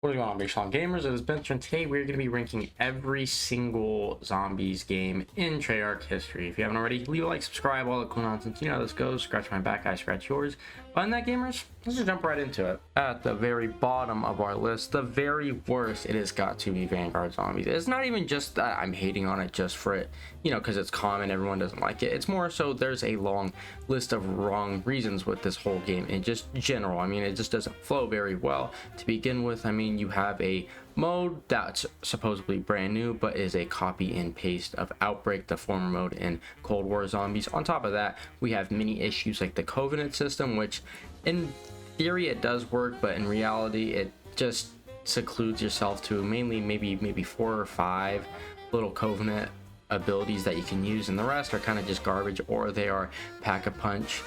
What is going on, Big Sean Gamers? It is Spencer, and today we're going to be ranking every single Zombies game in Treyarch history. If you haven't already, leave a like, subscribe, all the cool nonsense. You know how this goes. Scratch my back, I scratch yours. Fun that, gamers? Let's just jump right into it. At the very bottom of our list, the very worst, it has got to be Vanguard Zombies. It's not even just that I'm hating on it just for it, you know, because it's common, everyone doesn't like it. It's more so there's a long list of wrong reasons with this whole game in just general. I mean, it just doesn't flow very well to begin with. I mean, you have a mode that's supposedly brand new but is a copy and paste of Outbreak, the former mode in Cold War Zombies. On top of that, we have many issues like the Covenant system, which in theory it does work, but in reality it just secludes yourself to mainly maybe 4 or 5 little Covenant abilities that you can use, and the rest are kind of just garbage, or they are pack-a-punch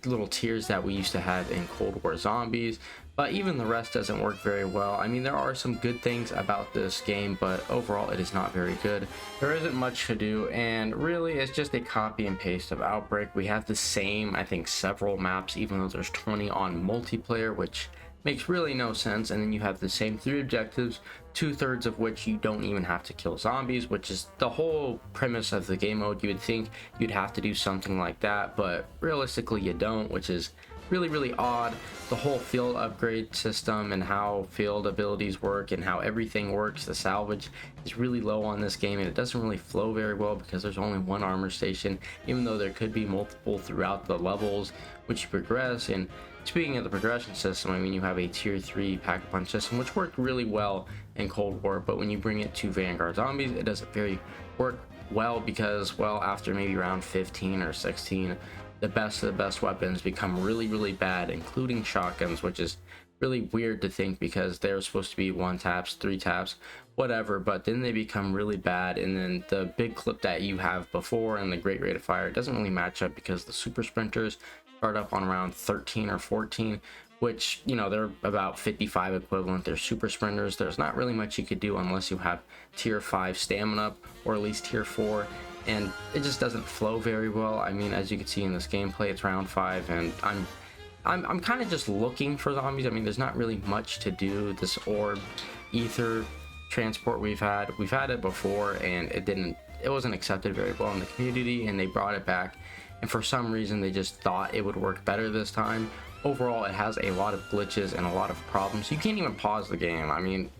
little tiers that we used to have in Cold War Zombies. But even the rest doesn't work very well. I mean, there are some good things about this game, but overall it is not very good. There isn't much to do, and really it's just a copy and paste of Outbreak. We have the same, I think, several maps, even though there's 20 on multiplayer, which makes really no sense. And then you have the same 3 objectives, 2/3 of which you don't even have to kill zombies, which is the whole premise of the game mode. You would think you'd have to do something like that, but realistically you don't, which is really odd. The whole field upgrade system and how field abilities work and how everything works, the salvage, is really low on this game, and it doesn't really flow very well because there's only one armor station, even though there could be multiple throughout the levels which you progress. And speaking of the progression system, I mean, you have a tier 3 pack-a-punch system which worked really well in Cold War, but when you bring it to Vanguard Zombies, it doesn't very work well because, well, after maybe round 15 or 16, the best of the best weapons become really bad, including shotguns, which is really weird to think because they're supposed to be 1 taps, 3 taps, whatever, but then they become really bad. And then the big clip that you have before and the great rate of fire doesn't really match up because the super sprinters start up on around 13 or 14, which, you know, they're about 55 equivalent. They're super sprinters. There's not really much you could do unless you have tier 5 stamina or at least tier 4, and it just doesn't flow very well. I mean, as you can see in this gameplay, it's round 5, and I'm kind of just looking for zombies. I mean, there's not really much to do. This orb ether transport we've had it before, and it wasn't accepted very well in the community, and they brought it back, and for some reason they just thought it would work better this time. Overall, it has a lot of glitches and a lot of problems. You can't even pause the game. I mean,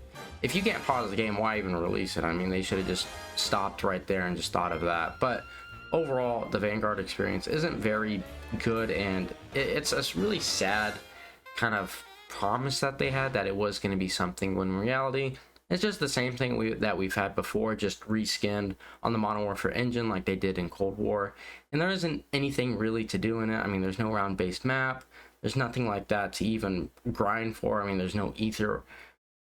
if you can't pause the game, why even release it? I mean, they should have just stopped right there and just thought of that. But overall, the Vanguard experience isn't very good, and it's a really sad kind of promise that they had that it was going to be something, when in reality it's just the same thing that we've had before, just reskinned on the Modern Warfare engine like they did in Cold War. And there isn't anything really to do in it. I mean, there's no round-based map. There's nothing like that to even grind for. I mean, there's no ether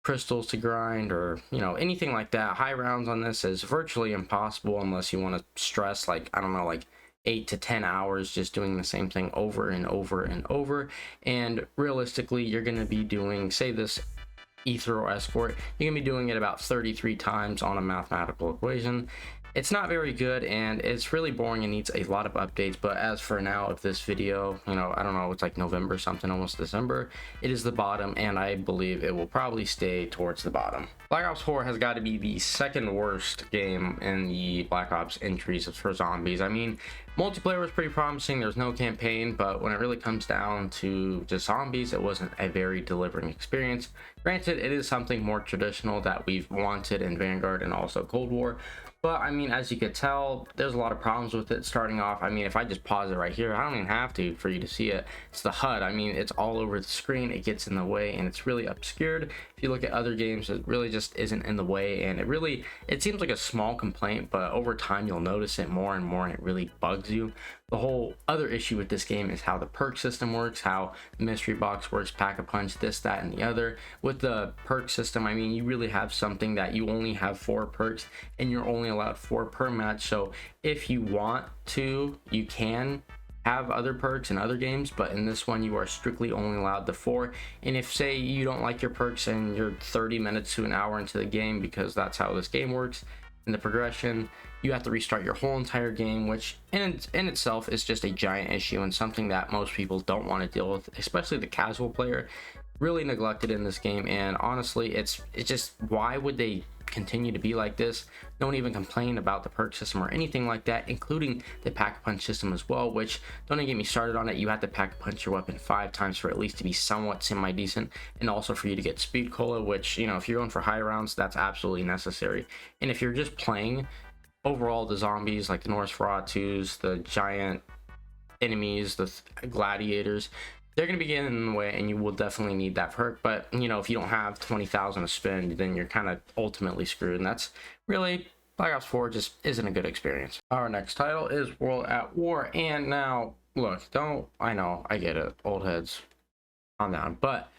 crystals to grind or, you know, anything like that. High rounds on this is virtually impossible unless you want to stress, like, I don't know, like 8 to 10 hours just doing the same thing over and over and over. And realistically, you're going to be doing, say, this ether or escort, you're gonna be doing it about 33 times on a mathematical equation. It's not very good, and it's really boring and needs a lot of updates. But as for now of this video, you know, I don't know, it's like November something, almost December, it is the bottom, and I believe it will probably stay towards the bottom. Black Ops 4 has got to be the second worst game in the Black Ops entries for zombies. I mean, multiplayer was pretty promising, there's no campaign, but when it really comes down to just zombies, it wasn't a very delivering experience. Granted, it is something more traditional that we've wanted in Vanguard and also Cold War, but I mean, as you could tell, there's a lot of problems with it starting off. I mean, if I just pause it right here, I don't even have to for you to see it. It's the HUD. I mean, it's all over the screen, it gets in the way, and it's really obscured. If you look at other games, it really just isn't in the way, and it seems like a small complaint, but over time you'll notice it more and more, and it really bugs you. The whole other issue with this game is how the perk system works, how the mystery box works, pack-a-punch, this, that, and the other. With the perk system, I mean, you really have something that you only have 4 perks, and you're only allowed 4 per match. So if you want to, you can have other perks in other games, but in this one you are strictly only allowed the 4. And if, say, you don't like your perks and you're 30 minutes to an hour into the game, because that's how this game works in the progression, you have to restart your whole entire game, which in itself is just a giant issue and something that most people don't want to deal with, especially the casual player. really neglected in this game. And honestly, it's just, why would they continue to be like this? No one even complained about the perk system or anything like that, including the pack a punch system as well, which, don't even get me started on it. You have to pack a punch your weapon 5 times for at least to be somewhat semi decent, and also for you to get speed cola, which, you know, if you're going for high rounds, that's absolutely necessary. And if you're just playing overall the zombies, like the Nosferatus, the giant enemies, the gladiators, they're going to be getting in the way, and you will definitely need that perk. But, you know, if you don't have 20,000 to spend, then you're kind of ultimately screwed, and that's really, Black Ops 4 just isn't a good experience. Our next title is World at War. And now, look, I know, I get it, old heads, calm down, but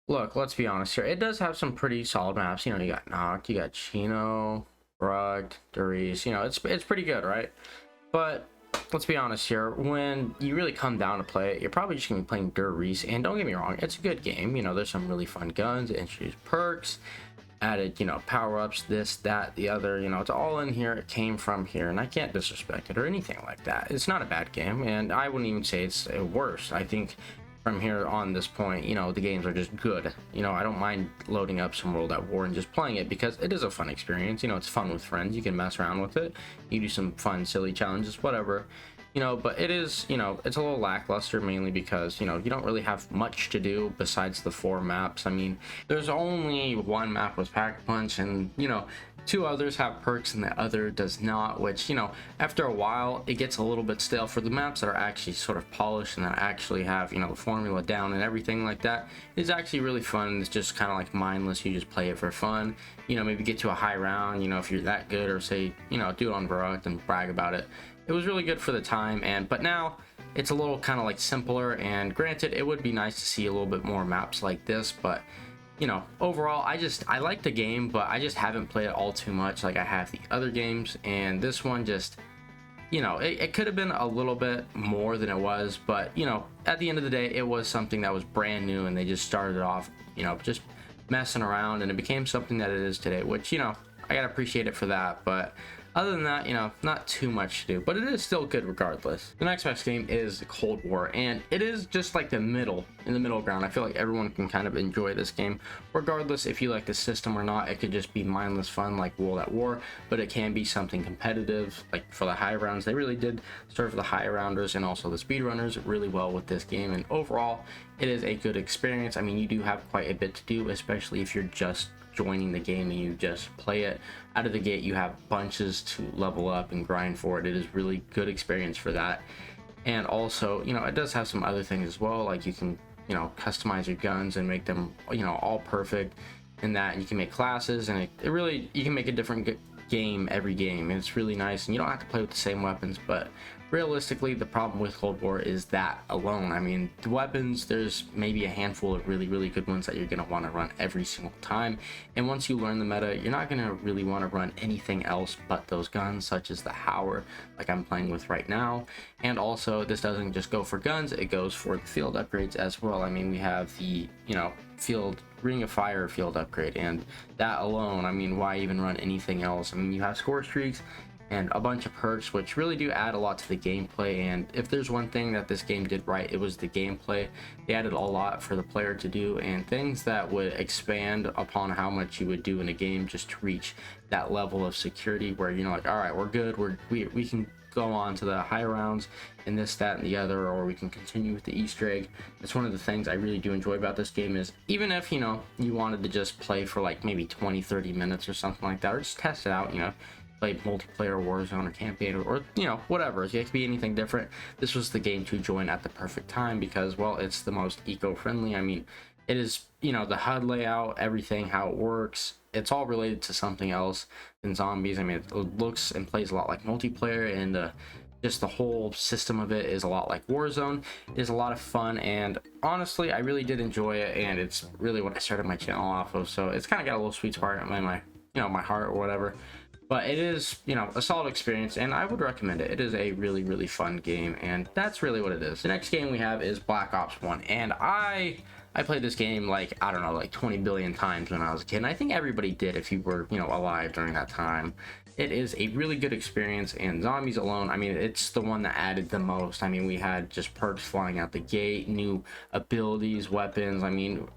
look, let's be honest here. It does have some pretty solid maps. You know, you got Noct, you got Chino, Rug, Duriz. You know, it's pretty good, right? But let's be honest here, when you really come down to play it, you're probably just gonna be playing Duriz. And don't get me wrong, it's a good game. You know, there's some really fun guns, introduced perks, added, you know, power-ups, this, that, the other. You know, it's all in here. It came from here, and I can't disrespect it or anything like that. It's not a bad game, and I wouldn't even say it's worse. I think from here on this point, you know, the games are just good. You know, I don't mind loading up some World at War and just playing it, because it is a fun experience. You know, it's fun with friends. You can mess around with it. You do some fun, silly challenges, whatever. You know, but it is, you know, it's a little lackluster, mainly because, you know, you don't really have much to do besides the 4 maps. I mean, there's only 1 map with Pack-a-Punch, and, you know, 2 others have perks and the other does not, which, you know, after a while it gets a little bit stale. For the maps that are actually sort of polished and that actually have, you know, the formula down and everything like that, it's actually really fun. It's just kind of like mindless. You just play it for fun, you know, maybe get to a high round, you know, if you're that good, or say, you know, do it on Varrock and brag about it. It was really good for the time, but now it's a little kind of like simpler. And granted, it would be nice to see a little bit more maps like this, but, you know, overall, I like the game, but I just haven't played it all too much like I have the other games. And this one just, you know, it could have been a little bit more than it was, but, you know, at the end of the day, it was something that was brand new, and they just started off, you know, just messing around, and it became something that it is today, which, you know, I gotta appreciate it for that. But other than that, you know, not too much to do, but it is still good regardless. The next best game is Cold War, and it is just like in the middle ground. I feel like everyone can kind of enjoy this game, regardless if you like the system or not. It could just be mindless fun like World at War, but it can be something competitive, like for the high rounds. They really did serve the high rounders and also the speedrunners really well with this game, and overall, it is a good experience. I mean, you do have quite a bit to do, especially if you're just joining the game and you just play it out of the gate. You have bunches to level up and grind for it. It is really good experience for that. And also, you know, it does have some other things as well, like you can, you know, customize your guns and make them, you know, all perfect in that, and you can make classes, and it really, you can make a different game every game, and it's really nice. And you don't have to play with the same weapons, but realistically, the problem with Cold War is that alone. I mean, the weapons, there's maybe a handful of really good ones that you're going to want to run every single time, and once you learn the meta, you're not going to really want to run anything else but those guns, such as the Howler, like I'm playing with right now. And also, this doesn't just go for guns, it goes for the field upgrades as well. I mean, we have the, you know, Ring of Fire field upgrade, and that alone, I mean, why even run anything else? I mean, you have score streaks and a bunch of perks, which really do add a lot to the gameplay. And if there's one thing that this game did right, it was the gameplay. They added a lot for the player to do, and things that would expand upon how much you would do in a game just to reach that level of security where, you know, like, all right, we're good, we can go on to the high rounds and this, that, and the other, or we can continue with the Easter egg. It's one of the things I really do enjoy about this game, is even if, you know, you wanted to just play for like maybe 20-30 minutes or something like that, or just test it out, you know, play multiplayer, Warzone, or campaign, or you know, whatever. It could be anything different. This was the game to join at the perfect time, because, well, it's the most eco-friendly. I mean, it is, you know, the HUD layout, everything, how it works, it's all related to something else than zombies. I mean, it looks and plays a lot like multiplayer, and just the whole system of it is a lot like Warzone. It is a lot of fun, and honestly, I really did enjoy it, and it's really what I started my channel off of, so it's kind of got a little sweet spot in my, you know, my heart or whatever. But it is, you know, a solid experience, and I would recommend it. It is a really fun game, and that's really what it is. The next game we have is Black Ops 1, and I played this game like, I don't know, like 20 billion times when I was a kid, and I think everybody did if you were, you know, alive during that time. It is a really good experience, and zombies alone, I mean, it's the one that added the most. I mean, we had just perks flying out the gate, new abilities, weapons. I mean,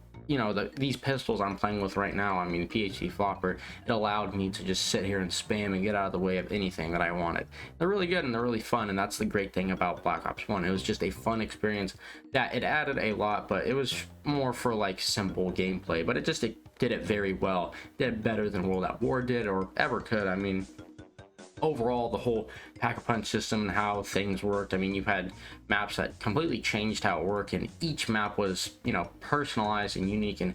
these pistols I'm playing with right now, I mean, PhD flopper, it allowed me to just sit here and spam and get out of the way of anything that I wanted. They're really good and they're really fun, and that's the great thing about Black Ops 1. It was just a fun experience that it added a lot, but it was more for like simple gameplay, but it did it very well. Did it better than World at War did or ever could. I mean, overall, the whole pack-a-punch system and how things worked, I mean, you had maps that completely changed how it worked, and each map was, personalized and unique in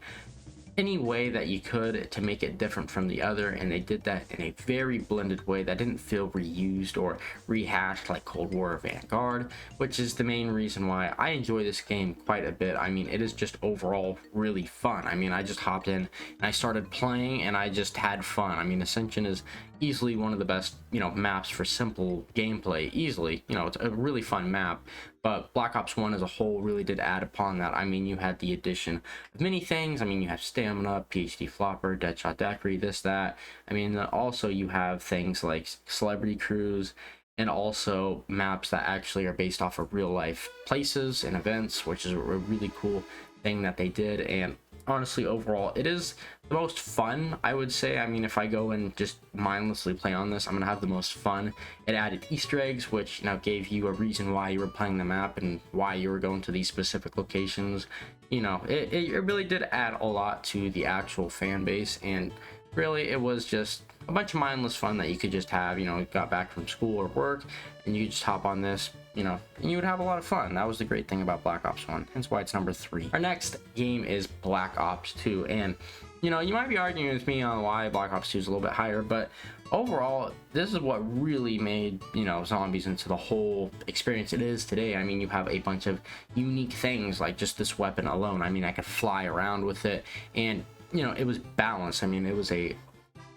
any way that you could to make it different from the other, and they did that in a very blended way that didn't feel reused or rehashed like Cold War or Vanguard, which is the main reason why I enjoy this game quite a bit. I mean, it is just overall really fun. I mean, I just hopped in and I started playing and I just had fun. I mean, Ascension is easily one of the best maps for simple gameplay. Easily, it's a really fun map, but Black Ops 1 as a whole really did add upon that. I mean, you had the addition of many things. I mean, you have stamina, PhD flopper, deadshot daiquiri, this, that. I mean, also you have things like celebrity crews, and also maps that actually are based off of real life places and events, which is a really cool thing that they did. And honestly, overall, it is the most fun, I would say. I mean, if I go and just mindlessly play on this, I'm gonna have the most fun. It added Easter eggs, which gave you a reason why you were playing the map and why you were going to these specific locations. It really did add a lot to the actual fan base, and really it was just a bunch of mindless fun that you could just have. You got back from school or work and you just hop on this, and you would have a lot of fun. That was the great thing about Black Ops 1, hence why it's number 3. Our next game is Black Ops 2, and you might be arguing with me on why Black Ops 2 is a little bit higher, but overall, this is what really made zombies into the whole experience it is today. I mean, you have a bunch of unique things, like just this weapon alone. I mean, I could fly around with it, and it was balanced. I mean, it was a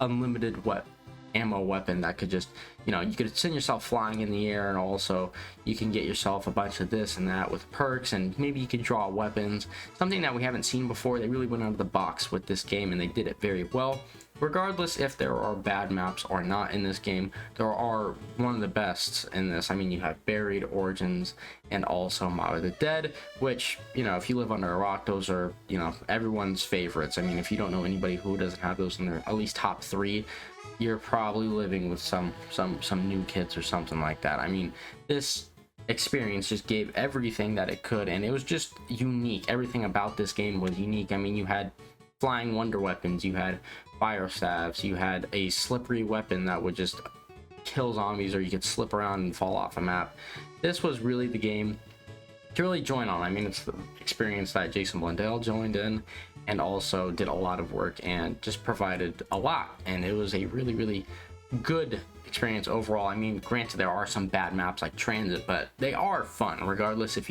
unlimited ammo weapon that could just you could send yourself flying in the air, and also you can get yourself a bunch of this and that with perks, and maybe you could draw weapons, something that we haven't seen before. They really went out of the box with this game, and they did it very well. Regardless if there are bad maps or not in this game, there are one of the best in this. I mean, you have Buried, Origins, and also Mob of the Dead, which if you live under a rock, those are everyone's favorites. I mean, if you don't know anybody who doesn't have those in their at least top 3, you're probably living with some new kids or something like that. I mean, this experience just gave everything that it could, and it was just unique. Everything about this game was unique. I mean, you had flying wonder weapons, you had fire staves, you had a slippery weapon that would just kill zombies, or you could slip around and fall off a map. This was really the game to really join on. I mean, it's the experience that Jason Blundell joined in and also did a lot of work and just provided a lot, and it was a really good experience overall. I mean, granted, there are some bad maps like Transit, but they are fun regardless if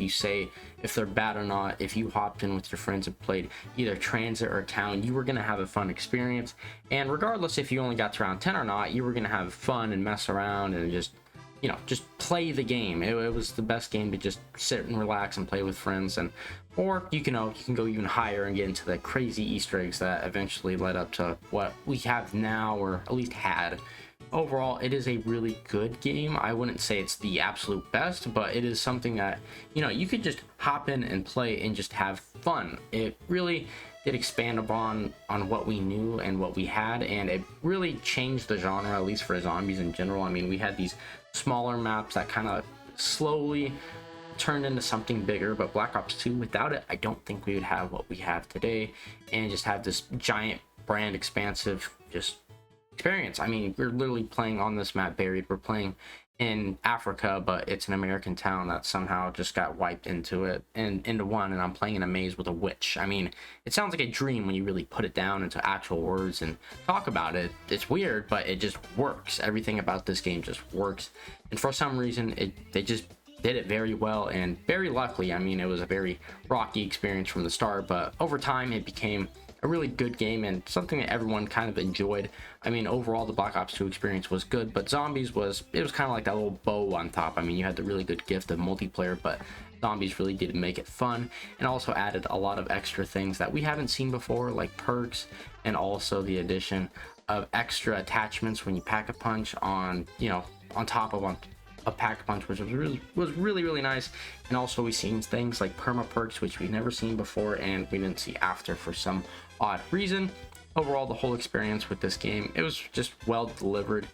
they're bad or not. If you hopped in with your friends and played either Transit or Town, you were gonna have a fun experience, and regardless if you only got to round 10 or not, you were gonna have fun and mess around and just play the game. It was the best game to just sit and relax and play with friends. And or you can go even higher and get into the crazy Easter eggs that eventually led up to what we have now, or at least had. Overall, it is a really good game. I wouldn't say it's the absolute best, but it is something that you could just hop in and play and just have fun. It really did expand upon what we knew and what we had, and it really changed the genre, at least for zombies in general. I mean, we had these smaller maps that kind of slowly turned into something bigger, but Black Ops 2, without it, I don't think we would have what we have today, and just have this giant brand expansive just experience. I mean, we're literally playing on this map Buried. We're playing in Africa, but it's an American town that somehow just got wiped into one, and I'm playing in a maze with a witch. I mean, it sounds like a dream when you really put it down into actual words and talk about it. It's weird, but it just works. Everything about this game just works, and for some reason they just did it very well, and very luckily. I mean, it was a very rocky experience from the start, but over time it became a really good game and something that everyone kind of enjoyed. I mean, overall the Black Ops 2 experience was good, but Zombies was kind of like that little bow on top. I mean, you had the really good gift of multiplayer, but Zombies really did make it fun, and also added a lot of extra things that we haven't seen before, like perks, and also the addition of extra attachments when you pack a punch on top of a pack punch, which was really nice. And also we've seen things like perma perks, which we've never seen before and we didn't see after for some odd reason. Overall, the whole experience with this game, it was just well delivered.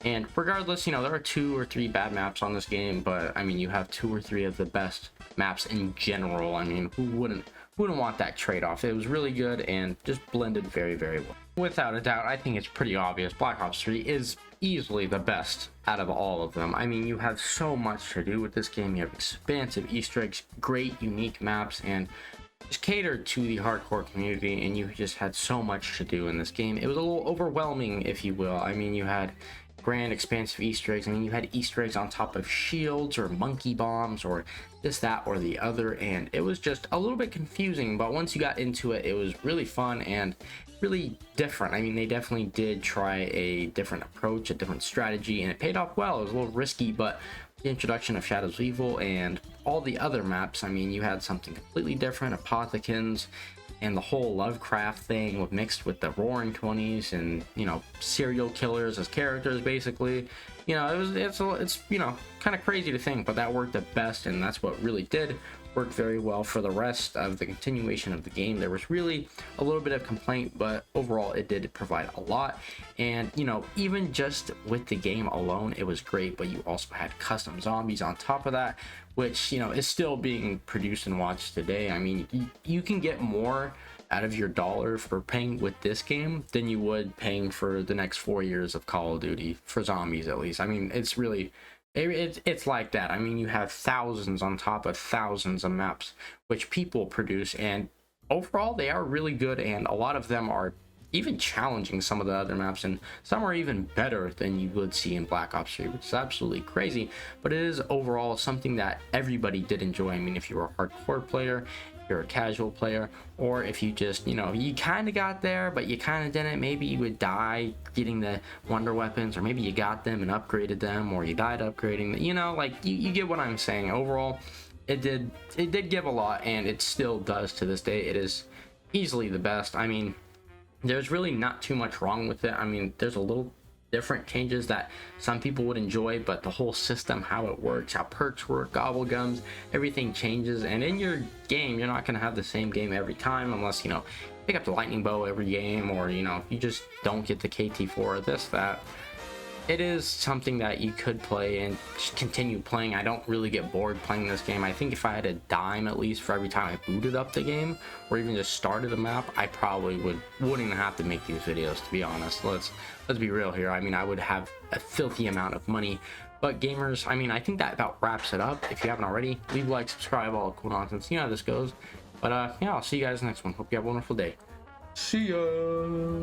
And regardless, you know, there are 2 or 3 bad maps on this game, but I mean, you have 2 or 3 of the best maps in general. I mean, who wouldn't want that trade-off? It was really good and just blended very well. Without a doubt, I think it's pretty obvious Black Ops 3 is easily the best out of all of them. I mean, you have so much to do with this game. You have expansive Easter eggs, great unique maps, and just catered to the hardcore community, and you just had so much to do in this game. It was a little overwhelming, if you will. I mean, you had grand expansive Easter eggs. I mean, you had Easter eggs on top of shields or monkey bombs or this, that, or the other, and it was just a little bit confusing. But once you got into it, it was really fun and really different. I mean, they definitely did try a different approach, a different strategy, and it paid off well. It was a little risky, but the introduction of Shadows of Evil and all the other maps, I mean, you had something completely different, Apothekins, and the whole Lovecraft thing with mixed with the Roaring 20s and, you know, serial killers as characters, basically. You know, it's you know, kind of crazy to think, but that worked the best, and that's what really did work very well for the rest of the continuation of the game. There was really a little bit of complaint, but overall it did provide a lot. And, you know, even just with the game alone, it was great, but you also had custom zombies on top of that, which, you know, is still being produced and watched today. I mean, you can get more out of your dollar for paying with this game than you would paying for the next 4 years of Call of Duty, for zombies at least. I mean, it's really, it's like that. I mean, you have thousands on top of thousands of maps which people produce, and overall they are really good, and a lot of them are even challenging some of the other maps, and some are even better than you would see in Black Ops 3, which is absolutely crazy. But it is overall something that everybody did enjoy. I mean, if you were a hardcore player, if you're a casual player, or if you just, you know, you kind of got there but you kind of didn't, maybe you would die getting the wonder weapons, or maybe you got them and upgraded them, or you died upgrading them, you know, like you get what I'm saying. Overall, it did give a lot, and it still does to this day. It is easily the best. I mean, there's really not too much wrong with it. I mean, there's a little different changes that some people would enjoy, but the whole system, how it works, how perks work, gobble gums, everything changes. And in your game, you're not going to have the same game every time, unless, you know, pick up the lightning bow every game, or, you know, you just don't get the KT4 or this, that. It is something that you could play and just continue playing. I don't really get bored playing this game. I think if I had a dime at least for every time I booted up the game, or even just started a map, I probably wouldn't even have to make these videos, to be honest. Let's be real here. I mean, I would have a filthy amount of money. But gamers, I mean, I think that about wraps it up. If you haven't already, leave a like, subscribe, all the cool nonsense. You know how this goes. But yeah, I'll see you guys next one. Hope you have a wonderful day. See ya.